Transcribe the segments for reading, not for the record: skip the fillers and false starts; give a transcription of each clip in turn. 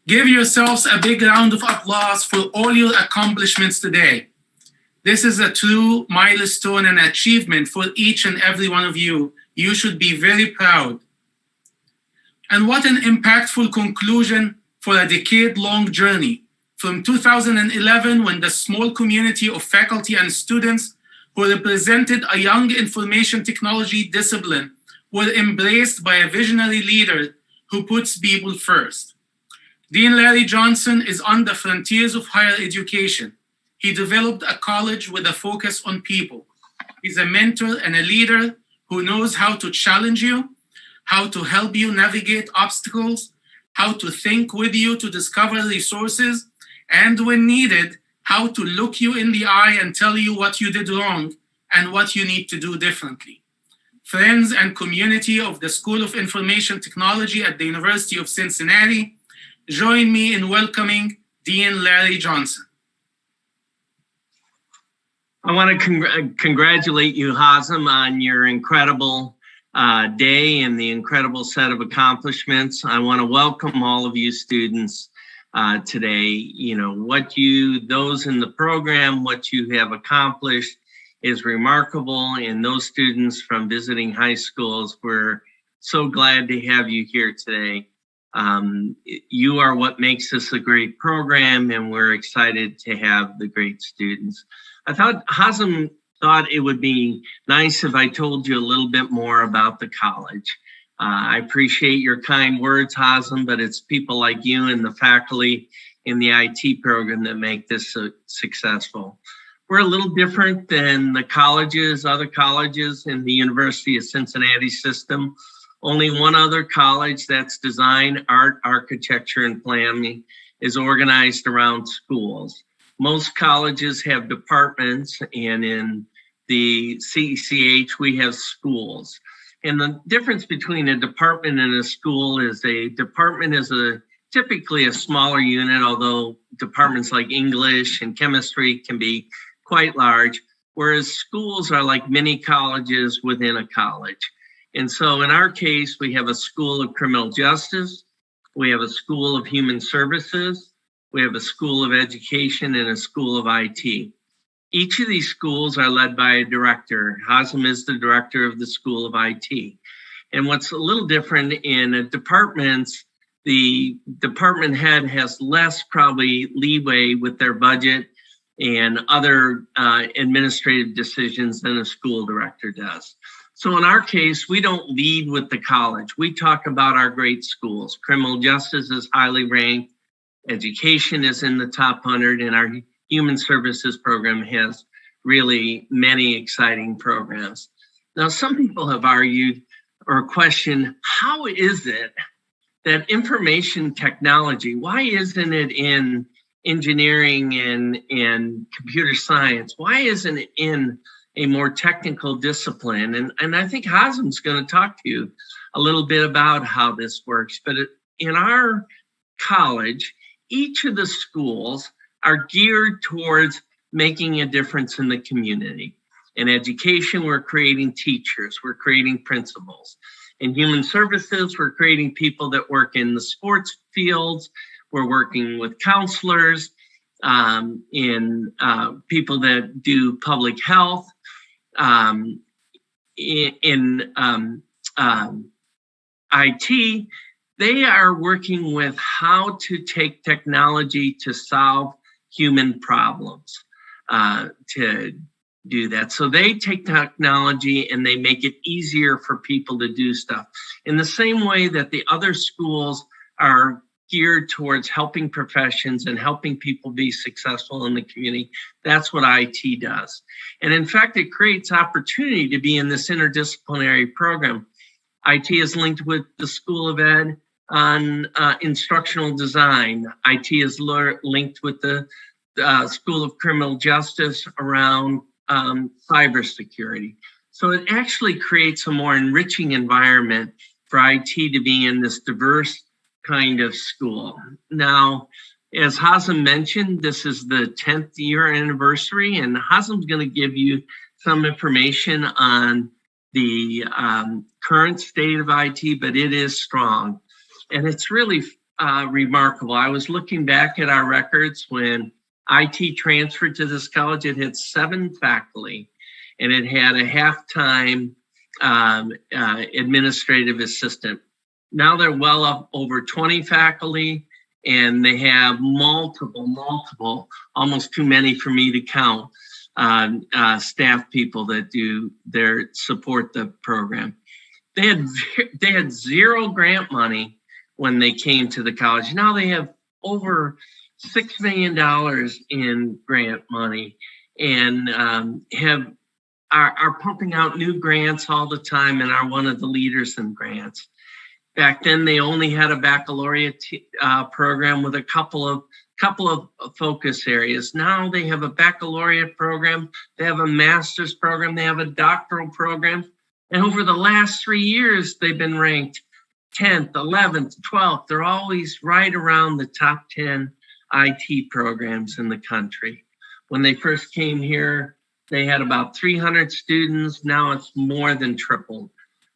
Give yourselves a big round of applause for all your accomplishments today. This is a true milestone and achievement for each and every one of you. You should be very proud. And what an impactful conclusion for a decade-long journey. From 2011, when the small community of faculty and students who represented a young information technology discipline were embraced by a visionary leader who puts people first. Dean Larry Johnson is on the frontiers of higher education. He developed a college with a focus on people. He's a mentor and a leader who knows how to challenge you, how to help you navigate obstacles, how to think with you to discover resources, and when needed, how to look you in the eye and tell you what you did wrong and what you need to do differently. Friends and community of the School of Information Technology at the University of Cincinnati, join me in welcoming Dean Larry Johnson. I want to congratulate you, Hazem, on your incredible day and the incredible set of accomplishments. I want to welcome all of you students today. You know, those in the program, what you have accomplished is remarkable. And those students from visiting high schools, we're so glad to have you here today. You are what makes this a great program, and we're excited to have the great students. I thought Hazem thought it would be nice if I told you a little bit more about the college. I appreciate your kind words, Hazem, but it's people like you and the faculty in the IT program that make this so successful. We're a little different than the colleges, other colleges in the University of Cincinnati system. Only one other college that's design, art, architecture, and planning is organized around schools. Most colleges have departments, and in the CECH, we have schools. And the difference between a department and a school is a department is typically a smaller unit, although departments like English and chemistry can be quite large, whereas schools are like mini colleges within a college. And so in our case, we have a School of Criminal Justice, we have a School of Human Services, we have a School of Education, and a School of IT. Each of these schools are led by a director. Hazem is the director of the School of IT. And what's a little different in departments, the department head has less probably leeway with their budget and other administrative decisions than a school director does. So in our case, we don't lead with the college. We talk about our great schools. Criminal justice is highly ranked. Education is in the top 100, and our human services program has really many exciting programs. Now, some people have argued or questioned, how is it that information technology, why isn't it in engineering and computer science? Why isn't it in a more technical discipline? And I think Hazem's going to talk to you a little bit about how this works. But in our college, each of the schools are geared towards making a difference in the community. In education, we're creating teachers, we're creating principals. In human services, we're creating people that work in the sports fields, we're working with counselors, in people that do public health, in IT, they are working with how to take technology to solve human problems, to do that. So they take technology and they make it easier for people to do stuff. In the same way that the other schools are geared towards helping professions and helping people be successful in the community, that's what IT does. And in fact, it creates opportunity to be in this interdisciplinary program. IT is linked with the School of Ed on instructional design. IT is linked with the School of Criminal Justice around cybersecurity. So it actually creates a more enriching environment for IT to be in this diverse kind of school. Now, as Hazem mentioned, this is the 10th year anniversary, and Hazem's going to give you some information on the current state of IT, but it is strong. And it's really remarkable. I was looking back at our records when IT transferred to this college. It had 7 faculty, and it had a half-time administrative assistant. Now they're well up over 20 faculty, and they have multiple, almost too many for me to count, staff people that support the program. They had 0 grant money when they came to the college. Now they have over $6 million in grant money, and are pumping out new grants all the time, and are one of the leaders in grants. Back then, they only had a baccalaureate program with a couple of focus areas. Now they have a baccalaureate program, they have a master's program, they have a doctoral program, and over the last 3 years, they've been ranked 10th, 11th, 12th. They're always right around the top 10 IT programs in the country. When they first came here, they had about 300 students. Now it's more than tripled.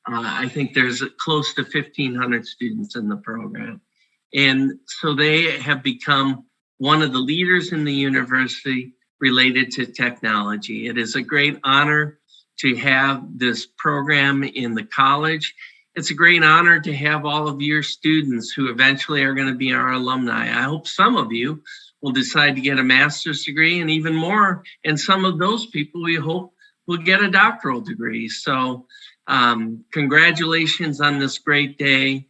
I think there's close to 1,500 students in the program. And so they have become one of the leaders in the university related to technology. It is a great honor to have this program in the college. It's a great honor to have all of your students who eventually are going to be our alumni. I hope some of you will decide to get a master's degree, and even more, and some of those people we hope will get a doctoral degree. So congratulations on this great day.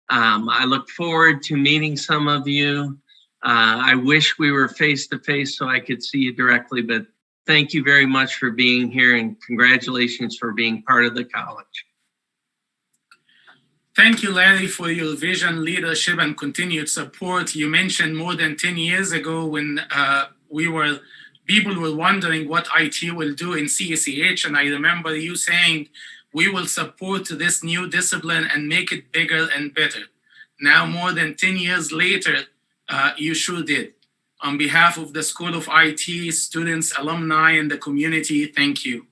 I look forward to meeting some of you. I wish we were face-to-face so I could see you directly, but thank you very much for being here, and congratulations for being part of the college. Thank you, Larry, for your vision, leadership, and continued support. You mentioned more than 10 years ago when people were wondering what IT will do in CSEH, and I remember you saying, we will support this new discipline and make it bigger and better. Now, more than 10 years later, you sure did. On behalf of the School of IT, students, alumni, and the community, thank you.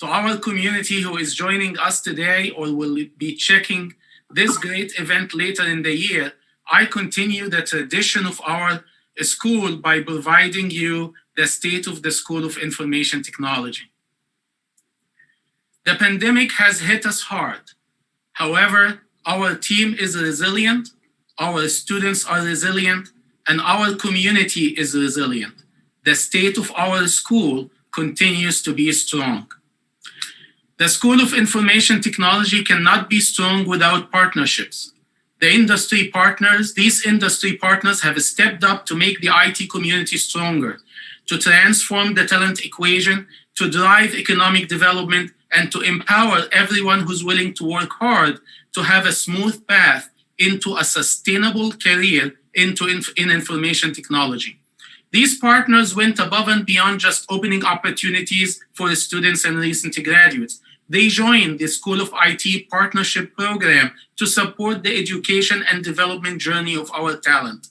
To our community who is joining us today or will be checking this great event later in the year, I continue the tradition of our school by providing you the state of the School of Information Technology. The pandemic has hit us hard. However, our team is resilient, our students are resilient, and our community is resilient. The state of our school continues to be strong. The School of Information Technology cannot be strong without partnerships. These industry partners have stepped up to make the IT community stronger, to transform the talent equation, to drive economic development, and to empower everyone who's willing to work hard to have a smooth path into a sustainable career in information technology. These partners went above and beyond just opening opportunities for the students and recent graduates. They joined the School of IT Partnership Program to support the education and development journey of our talent.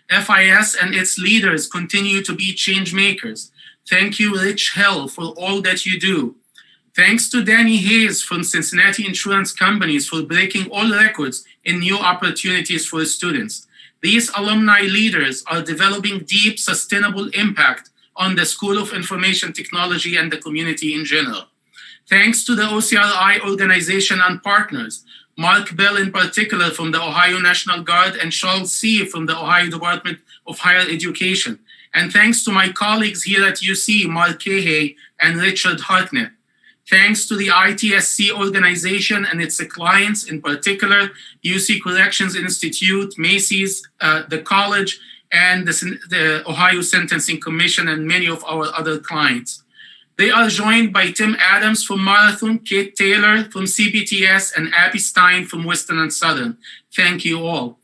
FIS and its leaders continue to be change makers. Thank you, Rich Hill, for all that you do. Thanks to Danny Hayes from Cincinnati Insurance Companies for breaking all records in new opportunities for students. These alumni leaders are developing deep, sustainable impact on the School of Information Technology and the community in general. Thanks to the OCRI organization and partners, Mark Bell in particular from the Ohio National Guard and Charles C. from the Ohio Department of Higher Education. And thanks to my colleagues here at UC, Mark Cahay and Richard Hartnett. Thanks to the ITSC organization and its clients, in particular, UC Corrections Institute, Macy's, the college, and the Ohio Sentencing Commission, and many of our other clients. They are joined by Tim Adams from Marathon, Kate Taylor from CBTS, and Abby Stein from Western and Southern. Thank you all.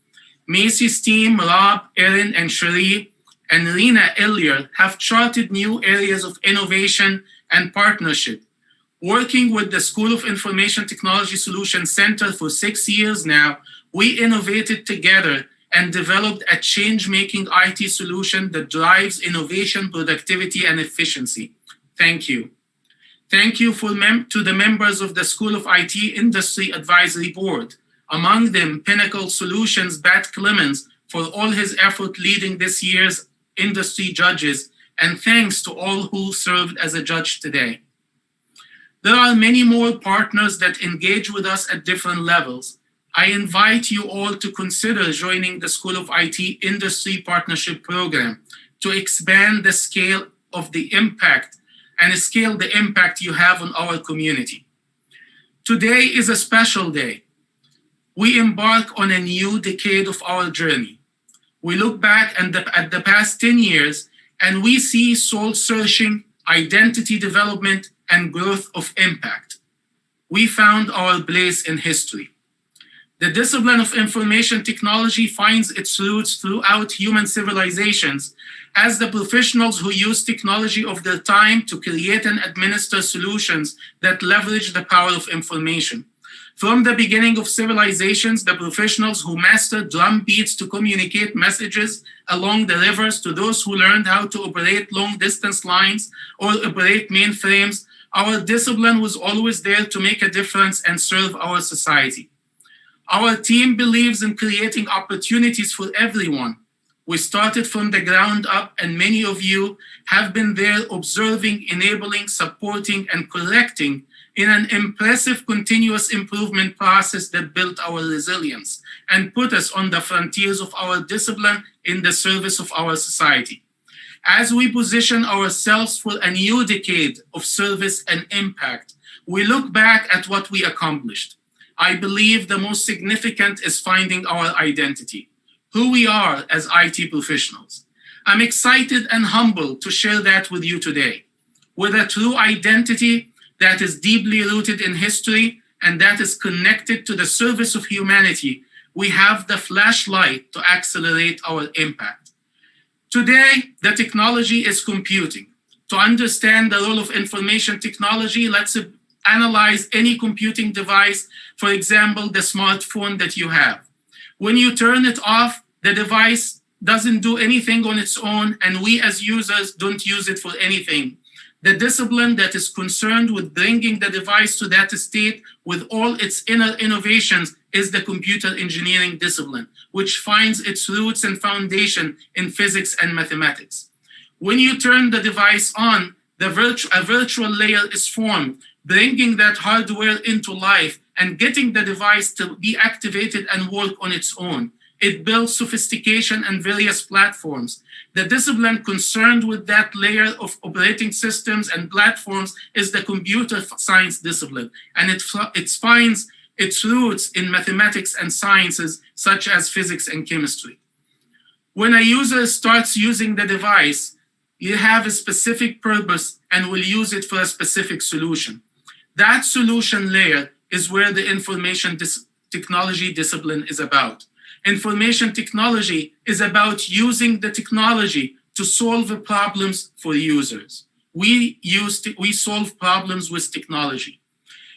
Macy's team, Rob, Erin, and Cherie, and Rena Ellier have charted new areas of innovation and partnership. Working with the School of Information Technology Solutions Center for 6 years now, we innovated together and developed a change-making IT solution that drives innovation, productivity, and efficiency. Thank you. Thank you to the members of the School of IT Industry Advisory Board, Among them, Pinnacle Solutions' Pat Clemens for all his effort leading this year's industry judges, and thanks to all who served as a judge today. There are many more partners that engage with us at different levels. I invite you all to consider joining the School of IT Industry Partnership Program to expand the scale of the impact and scale the impact you have on our community. Today is a special day. We embark on a new decade of our journey. We look back at the past 10 years and we see soul-searching, identity development, and growth of impact. We found our place in history. The discipline of information technology finds its roots throughout human civilizations as the professionals who use technology of their time to create and administer solutions that leverage the power of information. From the beginning of civilizations, the professionals who mastered drum beats to communicate messages along the rivers to those who learned how to operate long-distance lines or operate mainframes, our discipline was always there to make a difference and serve our society. Our team believes in creating opportunities for everyone. We started from the ground up, and many of you have been there observing, enabling, supporting, and correcting in an impressive continuous improvement process that built our resilience and put us on the frontiers of our discipline in the service of our society. As we position ourselves for a new decade of service and impact, we look back at what we accomplished. I believe the most significant is finding our identity, who we are as IT professionals. I'm excited and humbled to share that with you today. With a true identity that is deeply rooted in history and that is connected to the service of humanity, we have the flashlight to accelerate our impact. Today, the technology is computing. To understand the role of information technology, let's analyze any computing device, for example, the smartphone that you have. When you turn it off, the device doesn't do anything on its own, and we as users don't use it for anything. The discipline that is concerned with bringing the device to that state with all its inner innovations is the computer engineering discipline, which finds its roots and foundation in physics and mathematics. When you turn the device on, a virtual layer is formed, bringing that hardware into life and getting the device to be activated and work on its own. It builds sophistication and various platforms. The discipline concerned with that layer of operating systems and platforms is the computer science discipline, and it finds its roots in mathematics and sciences such as physics and chemistry. When a user starts using the device, you have a specific purpose and will use it for a specific solution. That solution layer is where the information technology discipline is about. Information technology is about using the technology to solve the problems for users. We solve problems with technology.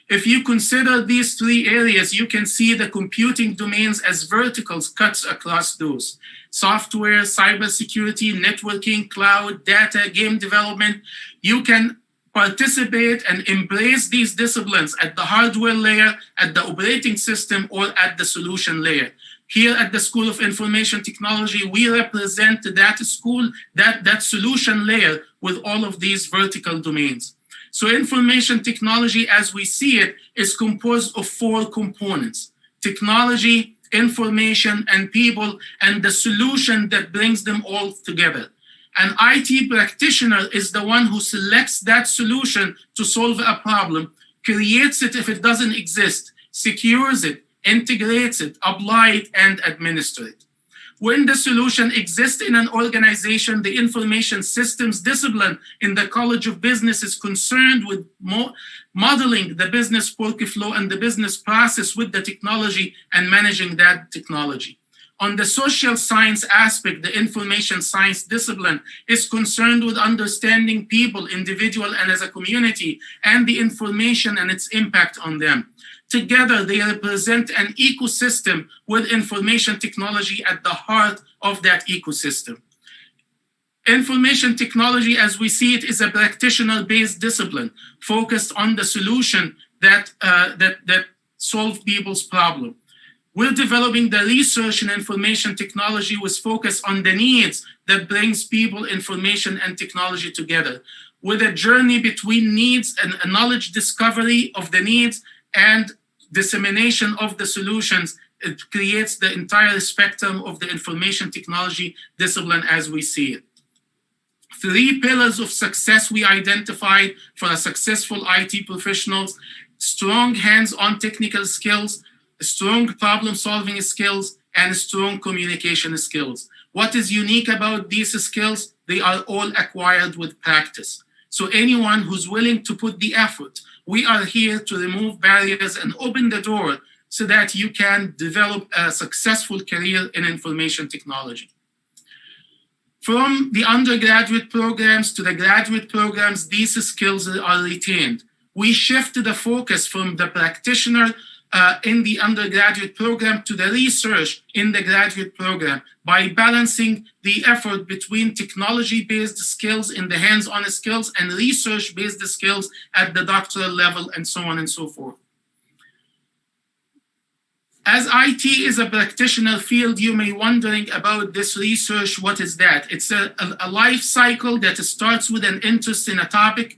If you consider these three areas, you can see the computing domains as verticals cuts across those. Software, cybersecurity, networking, cloud, data, game development. You can participate and embrace these disciplines at the hardware layer, at the operating system, or at the solution layer. Here at the School of Information Technology, we represent that solution layer with all of these vertical domains. So information technology, as we see it, is composed of four components: technology, information, and people, and the solution that brings them all together. An IT practitioner is the one who selects that solution to solve a problem, creates it if it doesn't exist, secures it, integrates it, apply it, and administer it. When the solution exists in an organization, the information systems discipline in the College of Business is concerned with modeling the business workflow and the business process with the technology and managing that technology. On the social science aspect, the information science discipline is concerned with understanding people, individual and as a community, and the information and its impact on them. Together, they represent an ecosystem with information technology at the heart of that ecosystem. Information technology, as we see it, is a practitioner-based discipline focused on the solution that solve people's problem. We're developing the research in information technology with focus on the needs that brings people, information, and technology together, with a journey between needs and a knowledge discovery of the needs and dissemination of the solutions. It creates the entire spectrum of the information technology discipline as we see it. 3 pillars of success we identified for a successful IT professionals: strong hands-on technical skills, strong problem-solving skills, and strong communication skills. What is unique about these skills? They are all acquired with practice. So anyone who's willing to put the effort, we are here to remove barriers and open the door so that you can develop a successful career in information technology. From the undergraduate programs to the graduate programs, these skills are retained. We shifted the focus from the practitioner in the undergraduate program to the research in the graduate program by balancing the effort between technology-based skills in the hands-on skills and research-based skills at the doctoral level, and so on and so forth. As IT is a practitioner field, you may be wondering about this research. What is that? It's a life cycle that starts with an interest in a topic,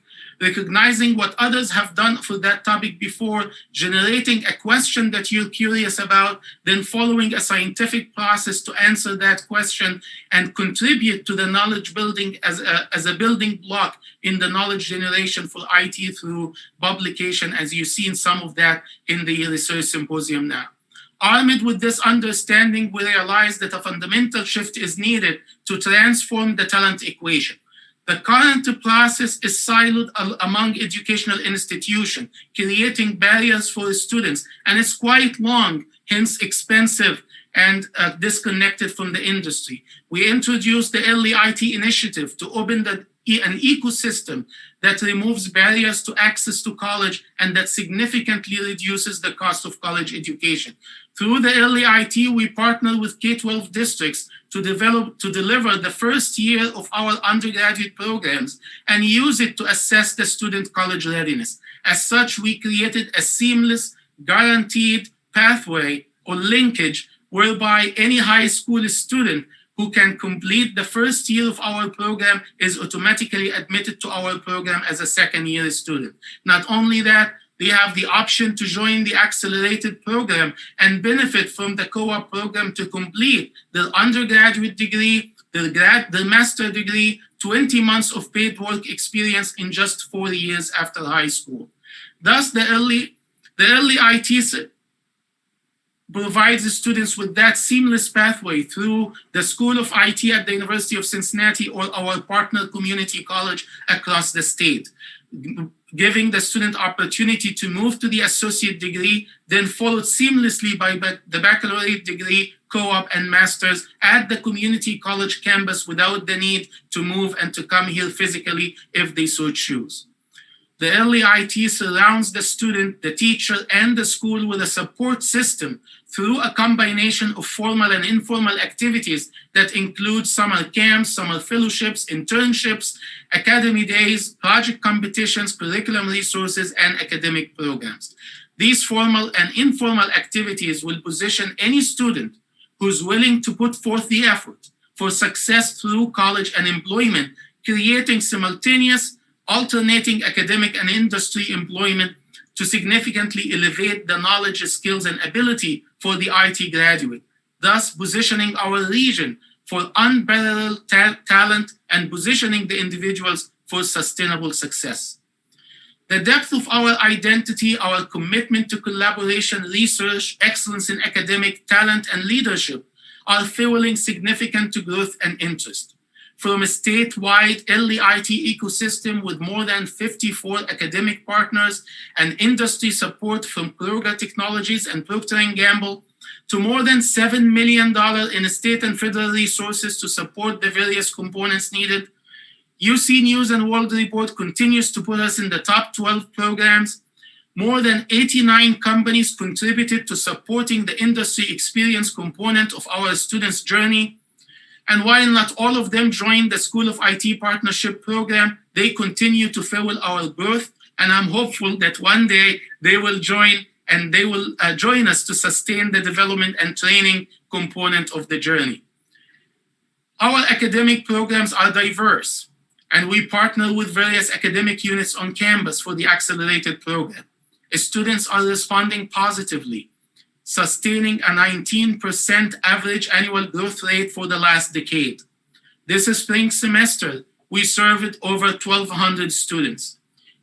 recognizing what others have done for that topic before, generating a question that you're curious about, then following a scientific process to answer that question and contribute to the knowledge building as a building block in the knowledge generation for IT through publication, as you've seen some of that in the research symposium now. Armed with this understanding, we realize that a fundamental shift is needed to transform the talent equation. The current process is siloed among educational institutions, creating barriers for students, and it's quite long, hence expensive and disconnected from the industry. We introduced the Early IT Initiative to open an ecosystem that removes barriers to access to college and that significantly reduces the cost of college education. Through the Early IT, we partner with K-12 districts to deliver the first year of our undergraduate programs and use it to assess the student college readiness. As such, we created a seamless, guaranteed pathway or linkage whereby any high school student who can complete the first year of our program is automatically admitted to our program as a second-year student. Not only that, they have the option to join the accelerated program and benefit from the co-op program to complete their undergraduate degree, their master degree, 20 months of paid work experience in just 4 years after high school. Thus, the early IT provides the students with that seamless pathway through the School of IT at the University of Cincinnati or our partner community college across the state, giving the student opportunity to move to the associate degree, then followed seamlessly by the baccalaureate degree, co-op, and master's at the community college campus without the need to move and to come here physically if they so choose. The Early IT surrounds the student, the teacher, and the school with a support system through a combination of formal and informal activities that include summer camps, summer fellowships, internships, academy days, project competitions, curriculum resources, and academic programs. These formal and informal activities will position any student who's willing to put forth the effort for success through college and employment, creating simultaneous alternating academic and industry employment to significantly elevate the knowledge, skills, and ability for the IT graduate, thus positioning our region for unparalleled talent and positioning the individuals for sustainable success. The depth of our identity, our commitment to collaboration, research, excellence in academic talent, and leadership are fueling significant growth and interest. From a statewide early IT ecosystem with more than 54 academic partners and industry support from Kroger Technologies and Procter & Gamble, to more than $7 million in state and federal resources to support the various components needed, UC News and World Report continues to put us in the top 12 programs. More than 89 companies contributed to supporting the industry experience component of our students' journey. And while not all of them joined the School of IT Partnership Program, they continue to fuel our growth. And I'm hopeful that one day they will join and they will join us to sustain the development and training component of the journey. Our academic programs are diverse, and we partner with various academic units on campus for the accelerated program. Students are responding positively, sustaining a 19% average annual growth rate for the last decade. This spring semester, we served over 1,200 students.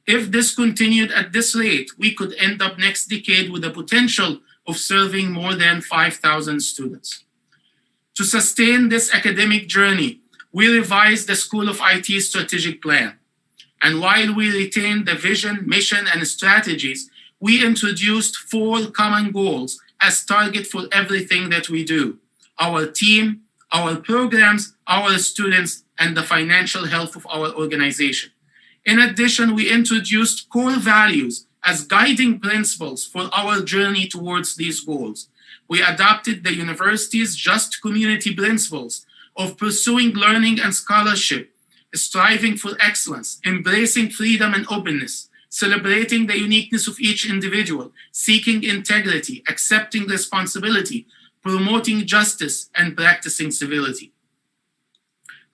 If this continued at this rate, we could end up next decade with the potential of serving more than 5,000 students. To sustain this academic journey, we revised the School of IT strategic plan. And while we retained the vision, mission, and strategies, we introduced 4 common goals as target for everything that we do: our team, our programs, our students, and the financial health of our organization. In addition, we introduced core values as guiding principles for our journey towards these goals. We adopted the university's just community principles of pursuing learning and scholarship, striving for excellence, embracing freedom and openness, celebrating the uniqueness of each individual, seeking integrity, accepting responsibility, promoting justice, and practicing civility.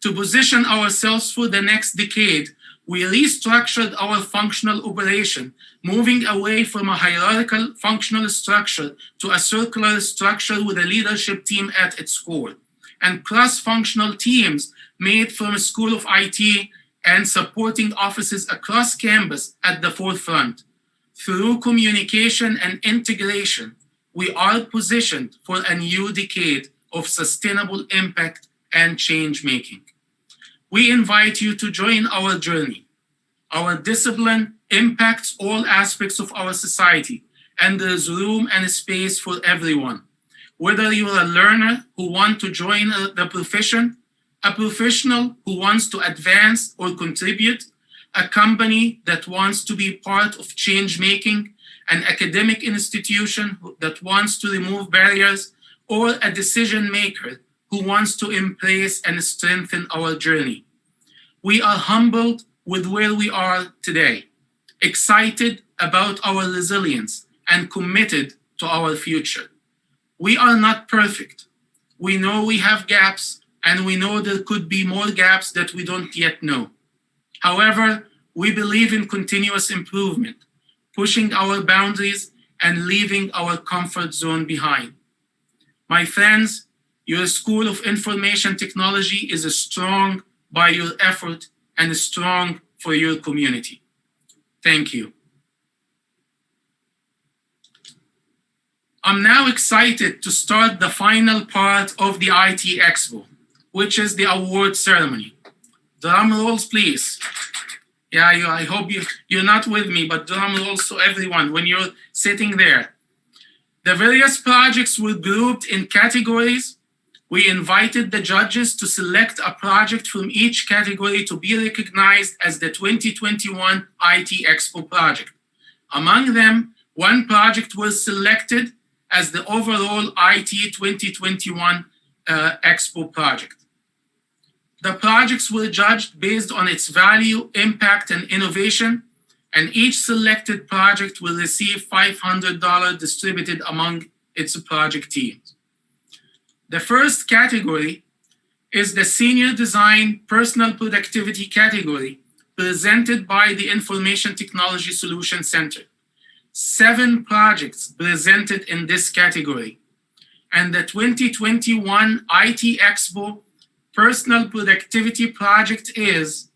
To position ourselves for the next decade, we restructured our functional operation, moving away from a hierarchical functional structure to a circular structure with a leadership team at its core, and cross-functional teams made from a School of IT and supporting offices across campus at the forefront. Through communication and integration, we are positioned for a new decade of sustainable impact and change-making. We invite you to join our journey. Our discipline impacts all aspects of our society, and there is room and space for everyone. Whether you're a learner who wants to join the profession, a professional who wants to advance or contribute, a company that wants to be part of change-making, an academic institution that wants to remove barriers, or a decision maker who wants to embrace and strengthen our journey. We are humbled with where we are today, excited about our resilience, and committed to our future. We are not perfect. We know we have gaps, and we know there could be more gaps that we don't yet know. However, we believe in continuous improvement, pushing our boundaries and leaving our comfort zone behind. My friends, your School of Information Technology is strong by your effort and strong for your community. Thank you. I'm now excited to start the final part of the IT Expo, which is the award ceremony. Drum rolls, please. Yeah, I hope you're not with me, but drum rolls to everyone when you're sitting there. The various projects were grouped in categories. We invited the judges to select a project from each category to be recognized as the 2021 IT Expo project. Among them, one project was selected as the overall IT 2021 Expo project. The projects were judged based on its value, impact, and innovation, and each selected project will receive $500 distributed among its project teams. The first category is the Senior Design Personal Productivity category, presented by the Information Technology Solution Center. 7 projects presented in this category, and the 2021 IT Expo Personal Productivity project is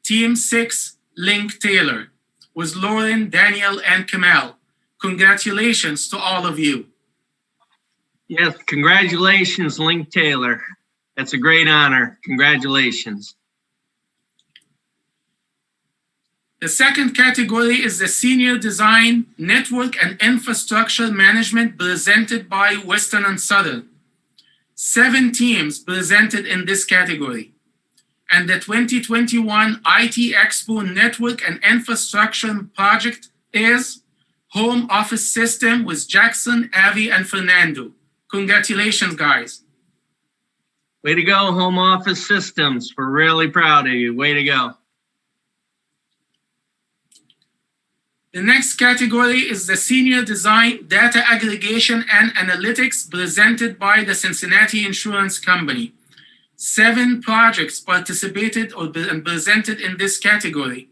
Team 6 Link Taylor with Lauren, Daniel, and Kamal. Congratulations to all of you. Yes, congratulations, Link Taylor. That's a great honor. Congratulations. The second category is the Senior Design, Network, and Infrastructure Management presented by Western and Southern. 7 teams presented in this category. And the 2021 IT Expo Network and Infrastructure project is Home Office System with Jackson, Avi, and Fernando. Congratulations, guys. Way to go, Home Office Systems. We're really proud of you. Way to go. The next category is the Senior Design, Data Aggregation and Analytics presented by the Cincinnati Insurance Company. 7 projects participated and presented in this category.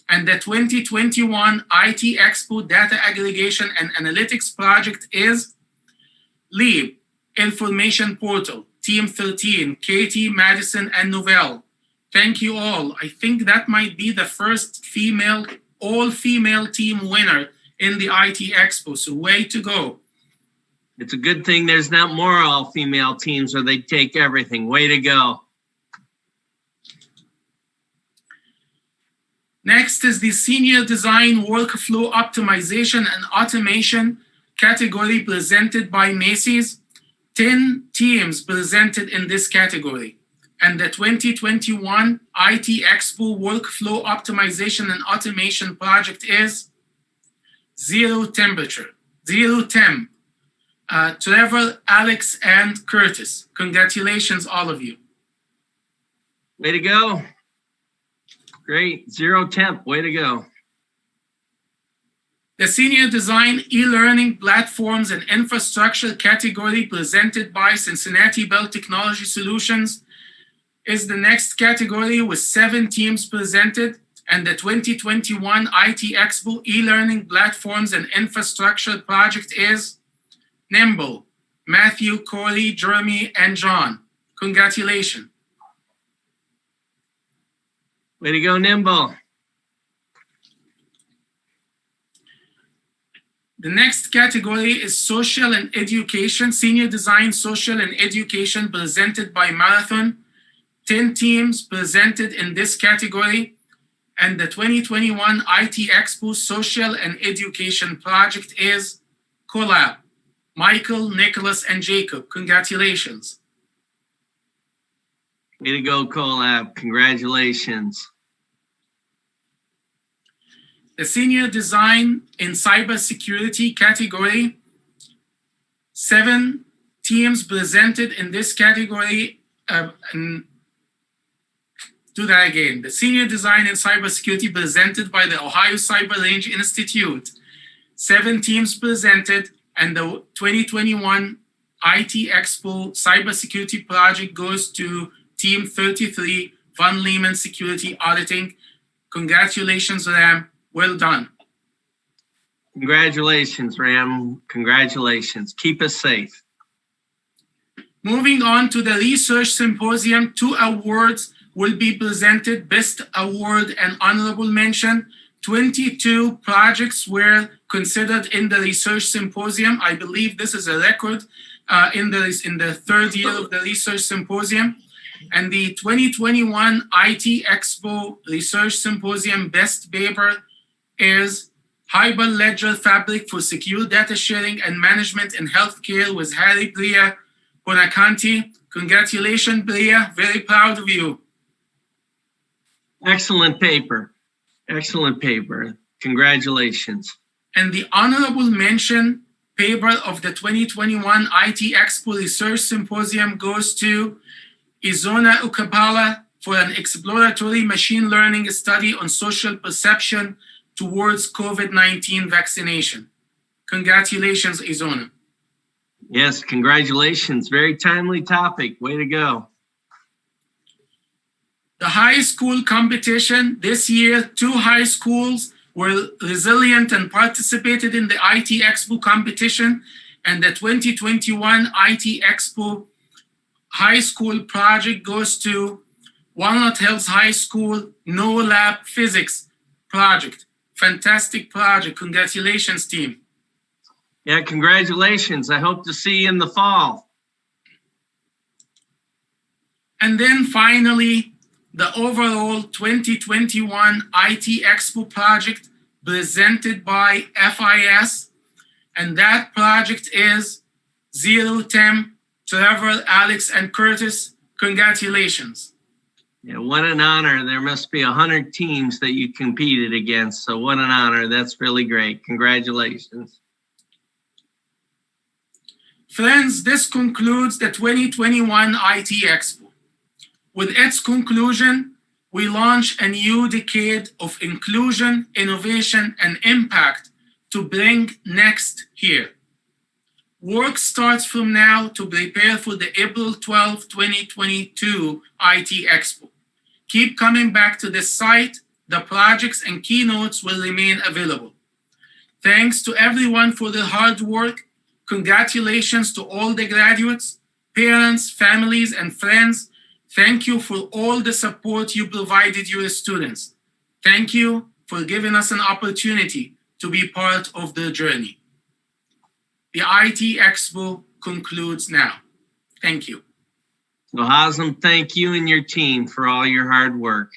And the 2021 IT EXPO Data Aggregation and Analytics project is LEAP, Information Portal, Team 13, Katie, Madison, and Novell. Thank you all. I think that might be the first all-female team winner in the IT EXPO, so way to go. It's a good thing there's not more all-female teams or they take everything. Way to go. Next is the Senior Design Workflow Optimization and Automation category presented by Macy's. 10 teams presented in this category. And the 2021 IT EXPO Workflow Optimization and Automation project is Zero Temp. Trevor, Alex, and Curtis. Congratulations, all of you. Way to go. Great. Zero Temp. Way to go. The Senior Design E-Learning Platforms and Infrastructure category presented by Cincinnati Bell Technology Solutions is the next category with 7 teams presented, and the 2021 IT EXPO E-Learning Platforms and Infrastructure project is Nimble, Matthew, Corey, Jeremy, and John. Congratulations. Way to go, Nimble. The next category is Social and Education, Senior Design Social and Education presented by Marathon. 10 teams presented in this category, and the 2021 IT EXPO Social and Education project is Collab, Michael, Nicholas, and Jacob. Congratulations. Way to go, Collab. Congratulations. The Senior Design in Cybersecurity category, 7 teams presented in this category. Do that again. The Senior Design in Cybersecurity presented by the Ohio Cyber Range Institute. 7 teams presented, and the 2021 IT EXPO Cybersecurity project goes to Team 33, Von Lehman Security Auditing. Congratulations, Ram. Well done. Congratulations, Ram. Congratulations. Keep us safe. Moving on to the Research Symposium, 2 awards will be presented, Best Award and Honorable Mention. 22 projects were considered in the Research Symposium. I believe this is a record in the 3rd year of the Research Symposium. And the 2021 IT EXPO Research Symposium Best Paper is Hyperledger Fabric for Secure Data Sharing and Management in Healthcare with Harry Bria Bonacanti. Congratulations, Bria. Very proud of you. Excellent paper. Excellent paper. Congratulations. And the honorable mention paper of the 2021 IT EXPO Research Symposium goes to Izona Ukapala for an exploratory machine learning study on social perception towards COVID-19 vaccination. Congratulations, Izona. Yes, congratulations. Very timely topic. Way to go. The high school competition this year, 2 high schools were resilient and participated in the IT EXPO competition, and the 2021 IT EXPO High School project goes to Walnut Hills High School No Lab Physics project. Fantastic project. Congratulations, team. Yeah, congratulations. I hope to see you in the fall. And then finally, the overall 2021 IT EXPO project presented by FIS. And that project is Zero Temp, Trevor, Alex, and Curtis. Congratulations. Yeah, what an honor. There must be 100 teams that you competed against. So what an honor. That's really great. Congratulations. Friends, this concludes the 2021 IT EXPO. With its conclusion, we launch a new decade of inclusion, innovation, and impact to bring next here. Work starts from now to prepare for the April 12, 2022 IT Expo. Keep coming back to this site. The projects and keynotes will remain available. Thanks to everyone for their hard work. Congratulations to all the graduates, parents, families, and friends. Thank you for all the support you provided your students. Thank you for giving us an opportunity to be part of the journey. The IT Expo concludes now. Thank you. Well, Hazem, thank you and your team for all your hard work.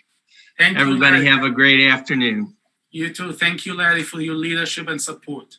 Thank you, Everybody Larry. have a great afternoon. You too. Thank you, Larry, for your leadership and support.